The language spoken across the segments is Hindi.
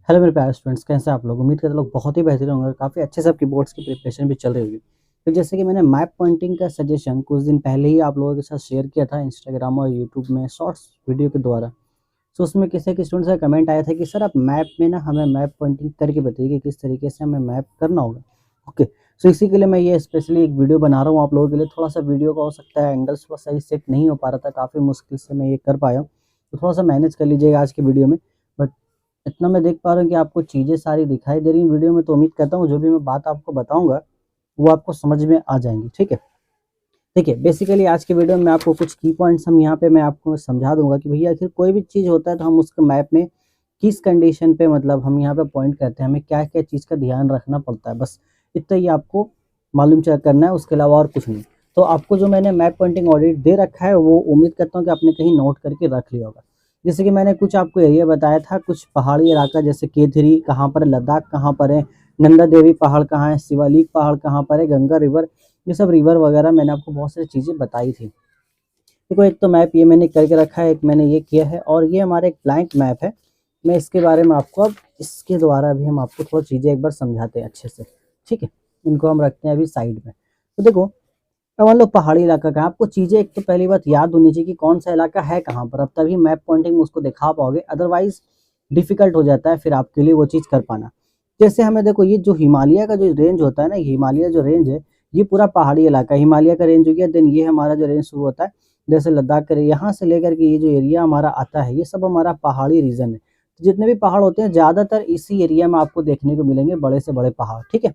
हेलो मेरे प्यारे स्टूडेंट्स, कैसे हैं आप लोग। उम्मीद करते हैं लोग बहुत ही बेहतरीन होंगे और काफ़ी अच्छे से आपकी बोर्ड्स की प्रिपरेशन भी चल रही होगी। तो जैसे कि मैंने मैप पॉइंटिंग का सजेशन कुछ दिन पहले ही आप लोगों के साथ शेयर किया था इंस्टाग्राम और यूट्यूब में शॉर्ट्स वीडियो के द्वारा। तो उसमें किसी के स्टूडेंट्स का कमेंट आया था कि सर आप मैप में ना हमें मैप पॉइंटिंग करके बताइए कि किस तरीके से हमें मैप करना होगा। ओके, सो इसी के लिए मैं ये स्पेशली एक वीडियो बना रहा हूँ आप लोगों के लिए। थोड़ा सा वीडियो का हो सकता है एंगल्स थोड़ा सही सेट नहीं हो पा रहा था, काफ़ी मुश्किल से मैं ये कर पाया हूँ, तो थोड़ा सा मैनेज कर लीजिएगा आज के वीडियो में। बट इतना मैं देख पा रहा हूँ कि आपको चीज़ें सारी दिखाई दे रही हैं वीडियो में, तो उम्मीद करता हूँ जो भी मैं बात आपको बताऊँगा वो आपको समझ में आ जाएंगी। ठीक है, देखिए बेसिकली आज के वीडियो में मैं आपको कुछ की पॉइंट्स हम यहाँ पे मैं आपको समझा दूंगा कि भैया आखिर कोई भी चीज़ होता है तो हम उसके मैप में किस कंडीशन पे मतलब हम यहाँ पे पॉइंट करते हैं, हमें क्या क्या चीज़ का ध्यान रखना पड़ता है। बस इतना ही आपको मालूम चेक करना है, उसके अलावा और कुछ नहीं। तो आपको जो मैंने मैप पॉइंटिंग ऑडिट दे रखा है वो उम्मीद करता हूँ कि आपने कहीं नोट करके रख लिया होगा। जैसे कि मैंने कुछ आपको एरिया बताया था, कुछ पहाड़ी इलाका जैसे K3 कहाँ पर है, लद्दाख कहाँ पर है, नंदा देवी पहाड़ कहाँ है, शिवालिक पहाड़ कहाँ पर है, गंगा रिवर, ये सब रिवर वगैरह मैंने आपको बहुत सारी चीज़ें बताई थी। देखो एक तो मैप ये मैंने करके रखा है, एक मैंने ये किया है और ये हमारा एक ब्लैंक मैप है। मैं इसके बारे में आपको अब इसके द्वारा भी हम आपको थोड़ा चीज़ें एक बार समझाते हैं अच्छे से। ठीक है, इनको हम रखते हैं अभी साइड में। तो देखो अब मान लो पहाड़ी इलाका का, आपको चीज़ें एक तो पहली बात याद होनी चाहिए कि कौन सा इलाका है कहाँ पर, अब तभी मैप पॉइंटिंग में उसको दिखा पाओगे, अदरवाइज डिफिकल्ट हो जाता है फिर आपके लिए वो चीज़ कर पाना। जैसे हमें देखो ये जो हिमालय का जो रेंज होता है ना, हिमालय जो रेंज है ये पूरा पहाड़ी इलाका है, हिमालय का रेंज हो गया। देन ये हमारा जो रेंज शुरू होता है जैसे लद्दाख का, यहाँ से लेकर के ये जो एरिया हमारा आता है ये सब हमारा पहाड़ी रीजन है। तो जितने भी पहाड़ होते हैं ज़्यादातर इसी एरिया में आपको देखने को मिलेंगे, बड़े से बड़े पहाड़। ठीक है,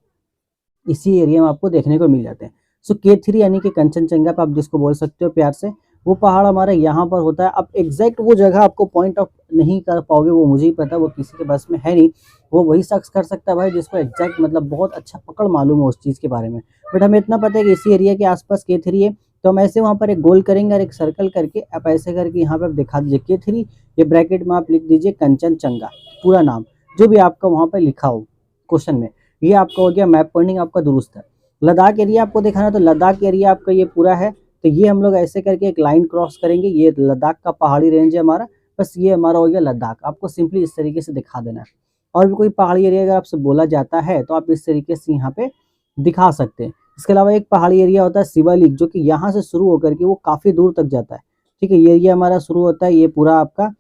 इसी एरिया में आपको देखने को मिल जाते हैं। सो K3 यानी कि कंचनजंगा पे आप जिसको बोल सकते हो प्यार से, वो पहाड़ हमारे यहाँ पर होता है। अब एग्जैक्ट वो जगह आपको पॉइंट आउट नहीं कर पाओगे, वो मुझे ही पता, वो किसी के बस में है नहीं। वो वही शख्स कर सकता है भाई जिसको एग्जैक्ट मतलब बहुत अच्छा पकड़ मालूम है उस चीज़ के बारे में। बट हमें इतना पता है कि इसी एरिया के आसपास K3 है, तो हम ऐसे वहाँ पर एक गोल करेंगे और एक सर्कल करके आप ऐसे करके यहाँ पे आप दिखा दीजिए K3, ये ब्रैकेट में आप लिख दीजिए कंचनजंगा, पूरा नाम जो भी आपका वहाँ पर लिखा हो क्वेश्चन में। ये आपका हो गया मैप पॉइंटिंग, आपका दुरुस्त है। लद्दाख एरिया आपको दिखाना है तो लद्दाख एरिया आपका ये पूरा है, तो ये हम लोग ऐसे करके एक लाइन क्रॉस करेंगे, ये लद्दाख का पहाड़ी रेंज है हमारा। बस ये हमारा हो गया लद्दाख, आपको सिंपली इस तरीके से दिखा देना है। और भी कोई पहाड़ी एरिया अगर आपसे बोला जाता है तो आप इस तरीके से यहाँ पे दिखा सकते हैं। इसके अलावा एक पहाड़ी एरिया होता है शिवालिक, जो कि यहाँ से शुरू होकर के वो काफ़ी दूर तक जाता है। ठीक है, ये एरिया हमारा शुरू होता है, ये पूरा आपका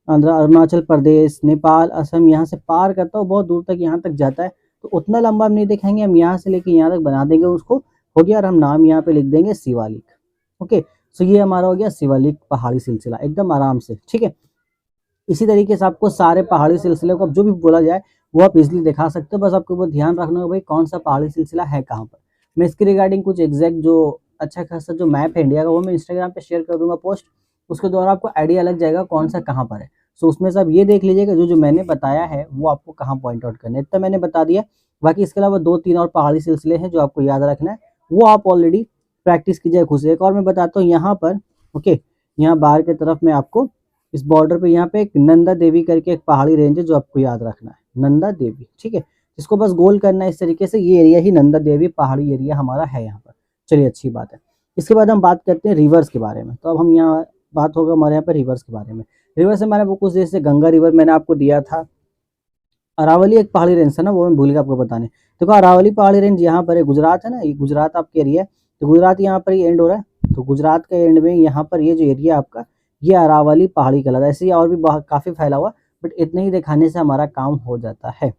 आंध्र, अरुणाचल प्रदेश, नेपाल, असम, यहाँ से पार करता है बहुत दूर तक यहाँ तक जाता है। तो उतना लंबा हम नहीं दिखाएंगे, हम यहाँ से लेके यहाँ तक बना देंगे उसको, हो गया। और हम नाम यहाँ पे लिख देंगे शिवालिक। ओके, सो ये हमारा हो गया शिवालिक पहाड़ी सिलसिला एकदम आराम से। ठीक है, इसी तरीके से आपको सारे पहाड़ी सिलसिले को अब जो भी बोला जाए वो आप इजिली दिखा सकते हो। बस आपको वो ध्यान रखना है भाई कौन सा पहाड़ी सिलसिला है कहाँ पर। मैं इसके रिगार्डिंग कुछ एग्जैक्ट जो अच्छा खासा जो मैप है इंडिया का वो मैं इंस्टाग्राम पे शेयर कर दूंगा पोस्ट, उसके द्वारा आपको आइडिया लग जाएगा कौन सा कहाँ पर है। सो उसमें से आप ये देख लीजिएगा जो जो मैंने बताया है वो आपको कहाँ पॉइंट आउट करना है, इतना मैंने बता दिया। बाकी इसके अलावा 2-3 और पहाड़ी सिलसिले हैं जो आपको याद रखना है, वो आप ऑलरेडी प्रैक्टिस कीजिए खुद से। एक और मैं बताता हूँ यहाँ पर, ओके, यहाँ बाहर की तरफ में आपको इस बॉर्डर पे यहाँ पे एक नंदा देवी करके एक पहाड़ी रेंज है जो आपको याद रखना है, नंदा देवी। ठीक है, इसको बस गोल करना है इस तरीके से, ये एरिया ही नंदा देवी पहाड़ी एरिया हमारा है यहाँ पर। चलिए अच्छी बात है। इसके बाद हम बात करते हैं रिवर्स के बारे में। तो अब हम यहाँ बात होगा हमारे यहाँ पर रिवर्स के बारे में। रिवर्स हमारे वो कुछ जैसे गंगा रिवर मैंने आपको दिया था, अरावली एक पहाड़ी रेंज है ना, वो मैं भूल गया आपको बताने। देखो अरावली पहाड़ी रेंज यहाँ पर है, गुजरात है ना, ये गुजरात आपके एरिया है। तो गुजरात यहाँ पर ये एंड हो रहा है, तो गुजरात के एंड में यहाँ पर ये जो एरिया आपका ये अरावली पहाड़ी कहलाता है। ऐसे ही और भी काफ़ी फैला हुआ, बट इतने ही दिखाने से हमारा काम हो जाता है।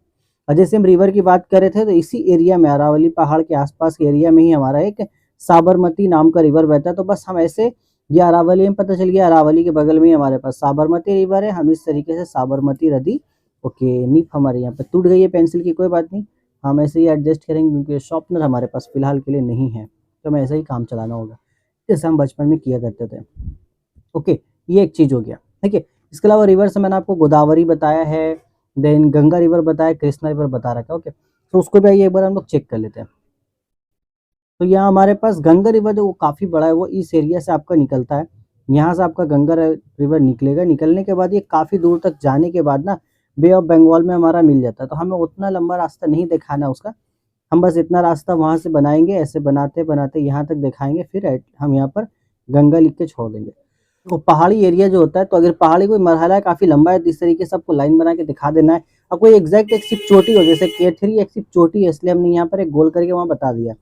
और जैसे हम रिवर की बात कर रहे थे तो इसी एरिया में अरावली पहाड़ के आसपास के एरिया में ही हमारा एक साबरमती नाम का रिवर बहता है। तो बस हम ऐसे, ये अरावली में पता चल गया, अरावली के बगल में ही हमारे पास साबरमती रिवर है, हम इस तरीके से साबरमती नदी, ओके, निप हमारे यहाँ पे टूट गई है पेंसिल की, कोई बात नहीं, हम ऐसे ही एडजस्ट करेंगे क्योंकि शॉर्पनर हमारे पास फिलहाल के लिए नहीं है, तो हमें ऐसे ही काम चलाना होगा जैसे हम बचपन में किया करते थे। ओके, ये एक चीज़ हो गया। ठीक है, इसके अलावा रिवर से मैंने आपको गोदावरी बताया है, देन गंगा रिवर बताया, कृष्णा रिवर बता रखा है। ओके, तो उसको भी आइए एक बार हम लोग चेक कर लेते हैं। तो यहाँ हमारे पास गंगा रिवर जो वो काफ़ी बड़ा है, वो इस एरिया से आपका निकलता है। यहाँ से आपका गंगा रिवर निकलेगा, निकलने के बाद ये काफ़ी दूर तक जाने के बाद ना बे ऑफ बंगाल में हमारा मिल जाता है। तो हमें उतना लंबा रास्ता नहीं दिखाना उसका, हम बस इतना रास्ता वहाँ से बनाएंगे, ऐसे बनाते बनाते यहाँ तक दिखाएंगे, फिर हम यहाँ पर गंगा लिख के छोड़ देंगे। तो पहाड़ी एरिया जो होता है, तो अगर पहाड़ी कोई मरहला है काफ़ी लंबा है तो इस तरीके से आपको लाइन बना के दिखा देना है। अब कोई एग्जैक्ट एक सिर्फ चोटी हो, जैसे K3 एक सिर्फ चोटी है, इसलिए हमने यहाँ पर एक गोल करके वहाँ बता दिया।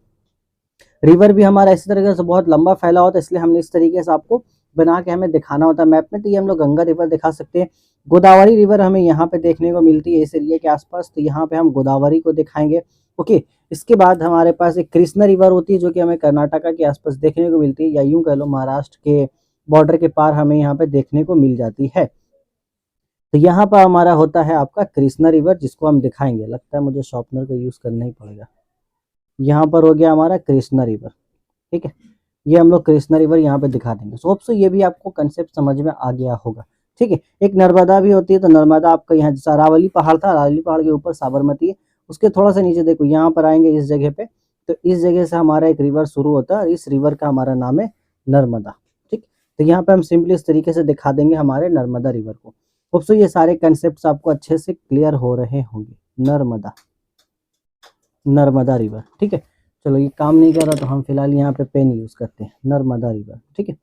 रिवर भी हमारा इसी तरीके से बहुत लंबा फैला होता है, इसलिए हमने इस तरीके से आपको बना के हमें दिखाना होता है मैप में। तो ये हम लोग गंगा रिवर दिखा सकते हैं। गोदावरी रिवर हमें यहाँ पे देखने को मिलती है इस एरिया के आसपास, तो यहाँ पे हम गोदावरी को दिखाएंगे। ओके, इसके बाद हमारे पास एक कृष्णा रिवर होती है जो कि हमें कर्नाटका के आसपास देखने को मिलती है, या यूं कह लो महाराष्ट्र के बॉर्डर के पार हमें यहाँ पे देखने को मिल जाती है। तो यहाँ पर हमारा होता है आपका कृष्णा रिवर, जिसको हम दिखाएंगे। लगता है मुझे शॉर्पनर का यूज करना ही पड़ेगा। यहाँ पर हो गया हमारा कृष्णा रिवर, ठीक है। ये हम लोग कृष्णा रिवर यहाँ पे दिखा देंगे। सो होप सो ये भी आपको कंसेप्ट समझ में आ गया होगा, ठीक है। एक नर्मदा भी होती है, तो नर्मदा आपका यहाँ जैसा अरावली पहाड़ था, अरावली पहाड़ के ऊपर साबरमती है, उसके थोड़ा सा नीचे देखो यहाँ पर आएंगे इस जगह पे, तो इस जगह से हमारा एक रिवर शुरू होता है और इस रिवर का हमारा नाम है नर्मदा, ठीक। तो यहाँ पे हम सिंपली इस तरीके से दिखा देंगे हमारे नर्मदा रिवर को। होप सो ये सारे कंसेप्ट आपको अच्छे से क्लियर हो रहे होंगे। नर्मदा रिवर, ठीक है। चलो ये काम नहीं कर रहा तो हम फिलहाल यहाँ पे पेन यूज करते हैं, नर्मदा रिवर, ठीक है।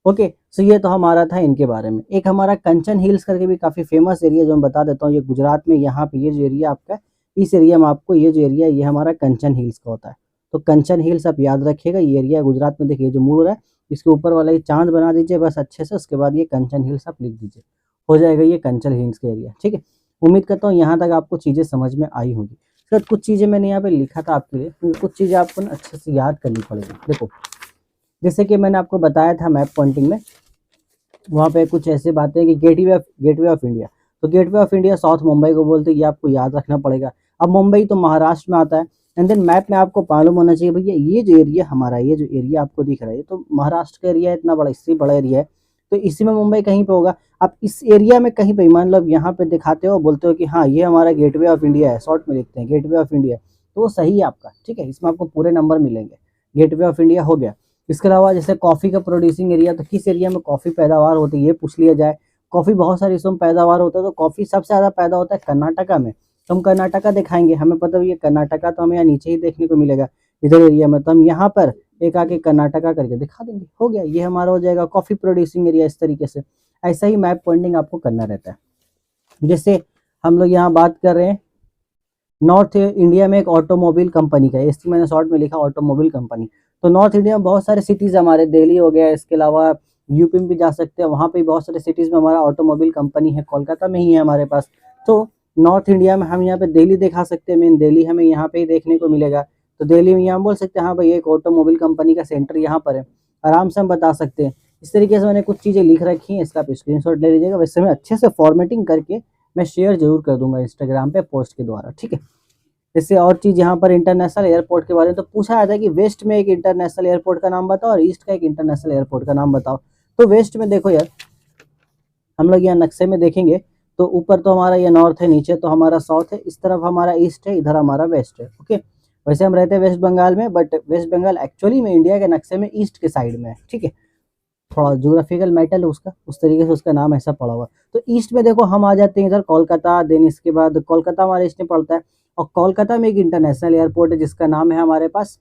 ओके, सो ये तो हमारा था इनके बारे में। एक हमारा कंचन हिल्स करके भी काफी फेमस एरिया जो मैं बता देता हूँ, ये गुजरात में, यहाँ पे ये जो एरिया आपका, इस एरिया में आपको ये जो एरिया ये हमारा कंचन हिल्स का होता है। तो कंचन हिल्स आप याद रखिएगा, ये एरिया गुजरात में। देखिए जो मूड रहा है, इसके ऊपर वाला ये चांद बना दीजिए बस अच्छे से, उसके बाद ये कंचन हिल्स आप लिख दीजिए, हो जाएगा ये कंचन हिल्स का एरिया, ठीक है। उम्मीद करता हूँ यहाँ तक आपको चीजें समझ में आई होगी। सर कुछ चीजें मैंने यहाँ पे लिखा था आपके लिए, कुछ चीजें आपको ना अच्छे से याद करनी पड़ेगी। देखो जैसे कि मैंने आपको बताया था मैप पॉइंटिंग में, वहाँ पे कुछ ऐसे बातें हैं कि गेटवे ऑफ इंडिया, तो gateway of India south Mumbai को बोलते हैं, ये आपको याद रखना पड़ेगा। अब मुंबई तो महाराष्ट्र में आता है, एंड देन मैप में आपको मालूम होना चाहिए भैया ये जो एरिया हमारा, ये जो एरिया आपको दिख रहा है, ये तो महाराष्ट्र का एरिया है, इतना बड़ा, इससे बड़ा एरिया है, तो इसी में मुंबई कहीं पे होगा। आप इस एरिया में कहीं पे मान लो यहाँ पे दिखाते हो, बोलते हो कि हाँ ये हमारा गेटवे ऑफ इंडिया है, शॉर्ट में लिखते हैं गेटवे ऑफ इंडिया, तो वो सही है आपका, ठीक है। इसमें आपको पूरे नंबर मिलेंगे, गेटवे ऑफ इंडिया हो गया। इसके अलावा जैसे कॉफी का प्रोड्यूसिंग एरिया, तो किस एरिया में कॉफी पैदावार होती है ये पूछ लिया जाए। कॉफी बहुत सारी इसमें पैदावार होता है, तो कॉफी सबसे ज्यादा पैदा होता है कर्नाटका में, तो हम कर्नाटका दिखाएंगे। हमें पता है ये कर्नाटका तो हमें यहाँ नीचे ही देखने को मिलेगा इधर एरिया में, तो हम यहाँ पर एक आके कर्नाटका करके दिखा देंगे, हो गया, ये हमारा हो जाएगा कॉफी प्रोड्यूसिंग एरिया। इस तरीके से ऐसा ही मैप पॉइंटिंग आपको करना रहता है। जैसे हम लोग यहाँ बात कर रहे हैं नॉर्थ इंडिया में एक ऑटोमोबाइल कंपनी का, इसमें मैंने शॉर्ट में लिखा ऑटोमोबाइल कंपनी। तो नॉर्थ इंडिया में बहुत सारे सिटीज हमारे, दिल्ली हो गया, इसके अलावा यूपी में भी जा सकते हैं, वहाँ पे बहुत सारे सिटीज में हमारा ऑटोमोबाइल कंपनी है, कोलकाता में ही है हमारे पास। तो नॉर्थ इंडिया में हम यहाँ पे दिल्ली दिखा सकते हैं, मेन दिल्ली हमें यहाँ पे ही देखने को मिलेगा, तो दिल्ली में यहाँ बोल सकते हैं हाँ भाई एक ऑटोमोबाइल कंपनी का सेंटर यहाँ पर है, आराम से हम बता सकते हैं। इस तरीके से मैंने कुछ चीज़ें लिख रखी हैं, इसका आप स्क्रीनशॉट ले लीजिएगा। वैसे मैं अच्छे से फॉर्मेटिंग करके मैं शेयर जरूर कर दूंगा इंस्टाग्राम पे पोस्ट के द्वारा, ठीक है। इससे और चीज़ यहाँ पर इंटरनेशनल एयरपोर्ट के बारे में तो पूछा आया था कि वेस्ट में एक इंटरनेशनल एयरपोर्ट का नाम बताओ और ईस्ट का एक इंटरनेशनल एयरपोर्ट का नाम बताओ। तो वेस्ट में देखो यार, हम लोग यहाँ नक्शे में देखेंगे तो ऊपर तो हमारा ये नॉर्थ है, नीचे तो हमारा साउथ है, इस तरफ हमारा ईस्ट है, इधर हमारा वेस्ट है, ओके। वैसे हम रहते हैं वेस्ट बंगाल में, बट वेस्ट बंगाल एक्चुअली में इंडिया के नक्शे में ईस्ट के साइड में है, ठीक है। थोड़ा ज्योग्राफिकल मेटल है उसका, उस तरीके से उसका नाम ऐसा पड़ा हुआ। तो ईस्ट में देखो हम आ जाते हैं इधर कोलकाता, देन इसके बाद कोलकाता हमारे ईस्ट में पड़ता है, और कोलकाता में एक इंटरनेशनल एयरपोर्ट है जिसका नाम है हमारे पास,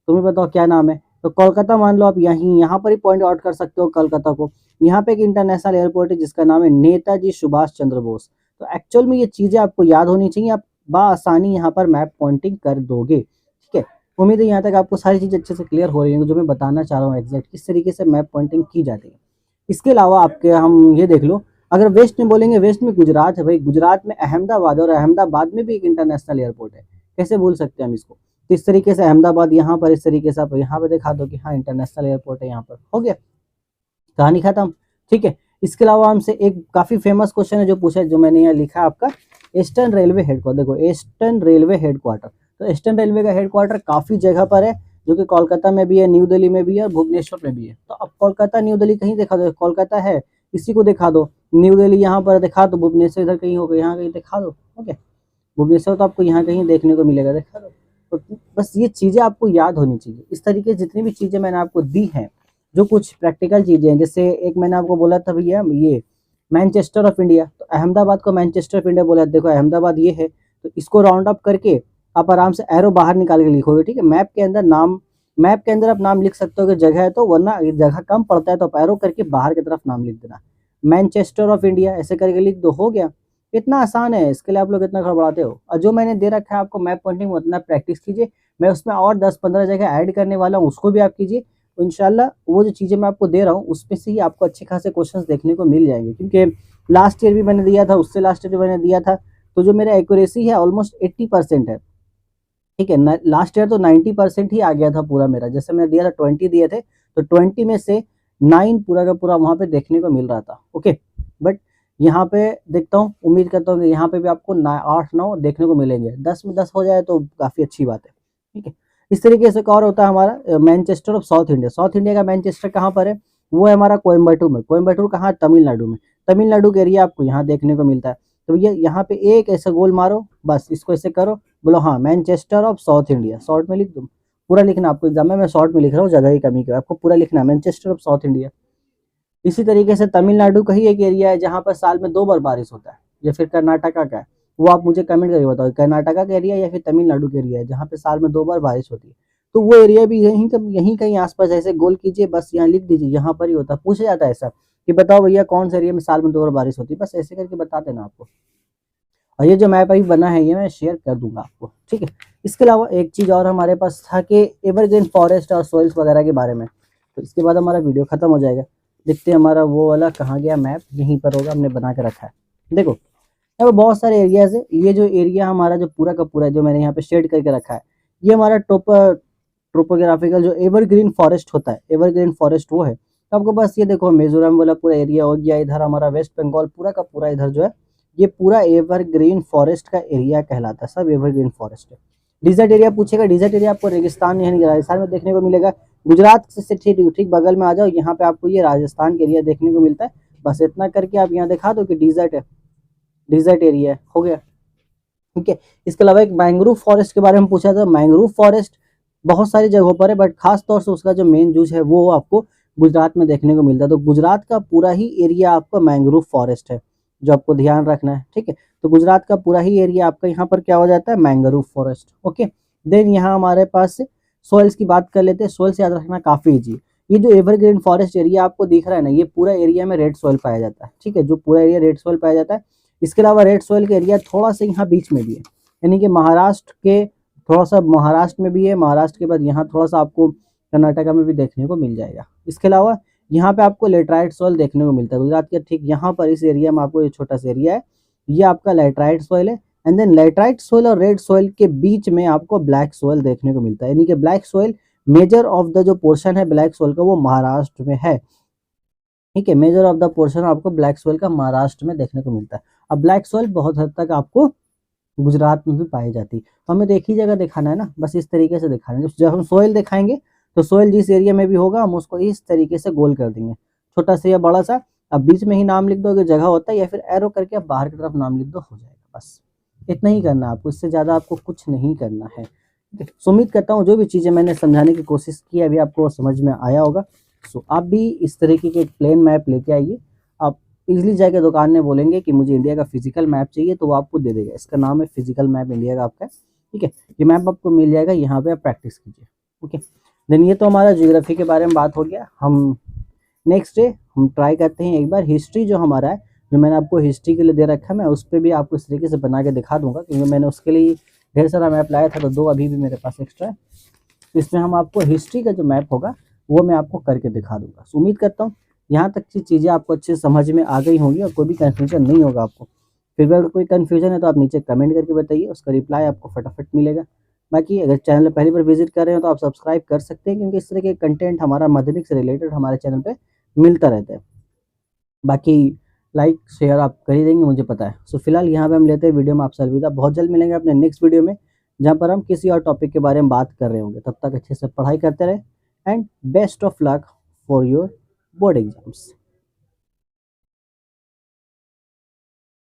तुम्हें बताओ क्या नाम है। तो कोलकाता मान लो आप यहाँ पर ही पॉइंट आउट कर सकते हो कोलकाता को। यहाँ पे एक इंटरनेशनल एयरपोर्ट है जिसका नाम है नेताजी सुभाष चंद्र बोस। तो एक्चुअल में ये चीज़ें आपको याद होनी चाहिए, आप बआसानी यहाँ पर मैप पॉइंटिंग कर दोगे, ठीक है। उम्मीद है यहाँ तक आपको सारी चीज़ें अच्छे से क्लियर हो रही है जो मैं बताना चाह रहा हूँ एग्जैक्ट किस तरीके से मैप पॉइंटिंग की जाती है। इसके अलावा आपके हम ये देख लो, अगर वेस्ट में बोलेंगे, वेस्ट में गुजरात है भाई, गुजरात में अहमदाबाद, और अहमदाबाद में भी एक इंटरनेशनल एयरपोर्ट है, कैसे भूल सकते हैं हम इसको। तो इस तरीके से अहमदाबाद यहाँ पर, इस तरीके से आप यहाँ पे दिखा दो कि हाँ इंटरनेशनल एयरपोर्ट है यहाँ पर, हो गया, कहानी खत्म, ठीक है। इसके अलावा हमसे एक काफ़ी फेमस क्वेश्चन है जो पूछा है, जो मैंने यहाँ लिखा है आपका ईस्टर्न रेलवे हेडक्वार्टर। देखो ईस्टर्न रेलवे हेडक्वार्टर, तो ईस्टर्न रेलवे का हेडक्वार्टर काफ़ी जगह पर है, जो कि कोलकाता में भी है, न्यू दिल्ली में भी है और भुवनेश्वर में भी है। तो अब कोलकाता न्यू दिल्ली कहीं दिखा दो, कोलकाता है इसी को दिखा दो, न्यू दिल्ली यहाँ पर दिखा दो, भुवनेश्वर इधर कहीं होगा, यहाँ कहीं दिखा दो, ओके। भुवनेश्वर तो आपको यहाँ कहीं देखने को मिलेगा, दिखा दो। तो बस ये चीज़ें आपको याद होनी चाहिए। इस तरीके से जितनी भी चीज़ें मैंने आपको दी हैं, जो कुछ प्रैक्टिकल चीज़ें हैं, जैसे एक मैंने आपको बोला था भैया ये मैनचेस्टर ऑफ इंडिया, तो अहमदाबाद को मैनचेस्टर ऑफ इंडिया बोला, देखो अहमदाबाद ये है, तो इसको राउंड अप करके आप आराम से एरो बाहर निकाल के लिखोगे, ठीक है। मैप के अंदर नाम, मैप के अंदर आप नाम लिख सकते हो कि जगह है तो, वरना जगह कम पड़ता है तो आप एरो करके बाहर की तरफ नाम लिख देना, मैनचेस्टर ऑफ इंडिया ऐसे करके लिख दो, हो गया। इतना आसान है, इसके लिए आप लोग इतना घबराते हो। और जो मैंने दे रखा है आपको मैप पॉइंटिंग, उतना प्रैक्टिस कीजिए। मैं उसमें और 10-15 जगह ऐड करने वाला हूँ, उसको भी आप कीजिए। तो इंशाल्लाह वो जो चीज़ें मैं आपको दे रहा हूँ उसमें से ही आपको अच्छे खासे क्वेश्चंस देखने को मिल जाएंगे, क्योंकि लास्ट ईयर भी मैंने दिया था, उससे लास्ट ईयर भी मैंने दिया था। तो जो मेरा एक्यूरेसी है ऑलमोस्ट 80% है, ठीक है। लास्ट ईयर तो 90% ही आ गया था पूरा मेरा। जैसे मैं दिया था 20 दिए थे, तो 20 में से 9 पूरा का पूरा वहाँ पे देखने को मिल रहा था। ओके, बट यहाँ पे देखता हूँ, उम्मीद करता हूँ कि यहाँ पे भी आपको 8-9 देखने को मिलेंगे। 10 में 10 हो जाए तो काफ़ी अच्छी बात है, ठीक है। इस तरीके से एक और होता है हमारा Manchester of south India. South India का मैनचेस्टर कहाँ पर है? वो है हमारा कोयम्बटूर में। कोयम्बटूर कहाँ? तमिलनाडु में। तमिलनाडु का एरिया आपको यहाँ देखने को मिलता है। तो ये यहाँ पे एक ऐसा गोल मारो, बस इसको ऐसे करो, बोलो हाँ Manchester of south India. Short में लिख दूँ? पूरा लिखना आपको एग्जाम में, मैं शॉर्ट में लिख रहा हूँ, जगह की कमी का, आपको पूरा लिखना है मैनचेस्टर ऑफ साउथ इंडिया। इसी तरीके से तमिलनाडु का ही एक एरिया है जहाँ पर साल में 2 बार बारिश होता है, या फिर कर्नाटका का है, वो आप मुझे कमेंट करके बताओ, कर्नाटका का एरिया या फिर तमिलनाडु का एरिया है जहाँ पे साल में 2 बार बारिश होती है। तो वो एरिया भी यहीं कहीं आसपास ऐसे गोल कीजिए, बस यहाँ लिख दीजिए यहाँ पर ही होता है। पूछा जाता है ऐसा कि बताओ भैया कौन से एरिया में साल में 2 बार बारिश होती है, बस ऐसे करके बता देना आपको। और ये जो मैप अभी बना है ये मैं शेयर कर दूंगा आपको, ठीक है। इसके अलावा एक चीज़ और हमारे पास था कि एवरग्रीन फॉरेस्ट और सोइल्स वगैरह के बारे में। तो इसके बाद हमारा वीडियो खत्म हो जाएगा। देखते हैं हमारा वो वाला कहाँ गया मैप, यहीं पर होगा, हमने बना के रखा है। देखो यहाँ पे बहुत सारे एरियाज है। ये जो एरिया हमारा जो पूरा का पूरा जो मैंने यहाँ पे शेड करके रखा है, ये हमारा ट्रोपोग्राफिकल जो एवरग्रीन फॉरेस्ट होता है, एवरग्रीन फॉरेस्ट वो है। तो आपको बस ये देखो मिजोरम वाला पूरा एरिया हो गया, इधर हमारा वेस्ट बंगाल पूरा का पूरा इधर जो है ये पूरा एवरग्रीन फॉरेस्ट का एरिया कहलाता है, सब एवरग्रीन फॉरेस्ट है। डिजर्ट एरिया पूछेगा, डिजर्ट एरिया आपको रेगिस्तान यानी राजस्थान में देखने को मिलेगा। गुजरात से ठीक बगल में आ जाओ, यहाँ पे आपको ये राजस्थान का एरिया देखने को मिलता है। बस इतना करके आप यहाँ दिखा दो कि डिजर्ट है, डिजर्ट एरिया है, हो गया, ठीक है। इसके अलावा एक मैंग्रोव फॉरेस्ट के बारे में पूछा था। मैंग्रोव फॉरेस्ट बहुत सारी जगहों पर है, बट खास तौर से उसका जो मेन यूज है वो आपको गुजरात में देखने को मिलता है। तो गुजरात का पूरा ही एरिया आपका मैंग्रोव फॉरेस्ट है, जो आपको ध्यान रखना है, ठीक है। तो गुजरात का पूरा ही एरिया आपका यहाँ पर क्या हो जाता है? Mangrove forest. ओके, देन यहाँ हमारे पास सोइल्स की बात कर लेते हैं। सोइल्स याद रखना काफी ईजी। ये जो एवरग्रीन फॉरेस्ट एरिया आपको दिख रहा है ना, ये पूरा एरिया में रेड सोइल पाया जाता है, ठीक है। जो पूरा एरिया रेड सोइल पाया जाता है। इसके अलावा रेड सोइल का एरिया थोड़ा सा यहाँ बीच में भी है, यानी कि महाराष्ट्र के थोड़ा सा महाराष्ट्र में भी है, महाराष्ट्र के बाद यहाँ थोड़ा सा आपको कर्नाटका में भी देखने को मिल जाएगा। इसके अलावा यहाँ पे आपको लेटराइट सॉइल देखने को मिलता है गुजरात के ठीक यहाँ पर। इस एरिया में आपको ये छोटा सा एरिया है, ये आपका लेटराइट सॉइल है। एंड देन लेटराइट सॉइल और रेड सॉइल के बीच में आपको ब्लैक सॉइल देखने को मिलता है, यानी कि black soil measure of the जो पोर्शन है ब्लैक सॉइल का वो महाराष्ट्र में है, ठीक है। मेजर ऑफ द पोर्शन आपको ब्लैक सॉइल का महाराष्ट्र में देखने को मिलता है। अब ब्लैक सॉइल बहुत हद तक आपको गुजरात में भी पाई जाती है। तो हमें तो एक ही जगह दिखाना है ना, बस इस तरीके से दिखाना है। जब हम सोइल दिखाएंगे तो सोइल जिस एरिया में भी होगा हम उसको इस तरीके से गोल कर देंगे, छोटा सा या बड़ा सा। अब बीच में ही नाम लिख दो अगर जगह होता है, या फिर एरो करके आप बाहर की तरफ नाम लिख दो, हो जाएगा। बस इतना ही करना है आपको, इससे ज़्यादा आपको कुछ नहीं करना है। सो उम्मीद करता हूँ जो भी चीज़ें मैंने समझाने की कोशिश की अभी आपको समझ में आया होगा। सो आप भी इस तरीके के एक प्लेन मैप लेके आइए। आप इजीली जाके दुकान में बोलेंगे कि मुझे इंडिया का फिजिकल मैप चाहिए, तो वो आपको दे देगा। इसका नाम है फिजिकल मैप इंडिया का आपका, ठीक है। ये मैप आपको मिल जाएगा, यहाँ पे आप प्रैक्टिस कीजिए। ओके, देन ये तो हमारा ज्योग्राफी के बारे में बात हो गया। हम नेक्स्ट डे हम ट्राई करते हैं एक बार हिस्ट्री जो हमारा है, जो मैंने आपको हिस्ट्री के लिए दे रखा है, मैं उस पर भी आपको इस तरीके से बना के दिखा दूंगा, क्योंकि मैंने उसके लिए ढेर सारा मैप लाया था, तो 2 अभी भी मेरे पास एक्स्ट्रा है। इसमें हम आपको हिस्ट्री का जो मैप होगा वो मैं आपको करके दिखा दूंगा। उम्मीद करता हूँ यहाँ तक की चीज़ें आपको अच्छे से समझ में आ गई होंगी और कोई भी कन्फ्यूजन नहीं होगा आपको। फिर भी अगर कोई कन्फ्यूजन है तो आप नीचे कमेंट करके बताइए, उसका रिप्लाई आपको फटाफट मिलेगा। बाकी अगर चैनल पहली बार विजिट कर रहे हो तो आप सब्सक्राइब कर सकते हैं, क्योंकि इस तरह के कंटेंट हमारा माध्यमिक से रिलेटेड हमारे चैनल पे मिलता रहता है। बाकी लाइक शेयर आप कर ही देंगे, मुझे पता है। सो फिलहाल यहाँ पे हम लेते हैं वीडियो में आपसे अलविदा। बहुत जल्द मिलेंगे अपने नेक्स्ट वीडियो में, जहाँ पर हम किसी और टॉपिक के बारे में बात कर रहे होंगे। तब तक अच्छे से पढ़ाई करते रहे and best of luck for your board exams.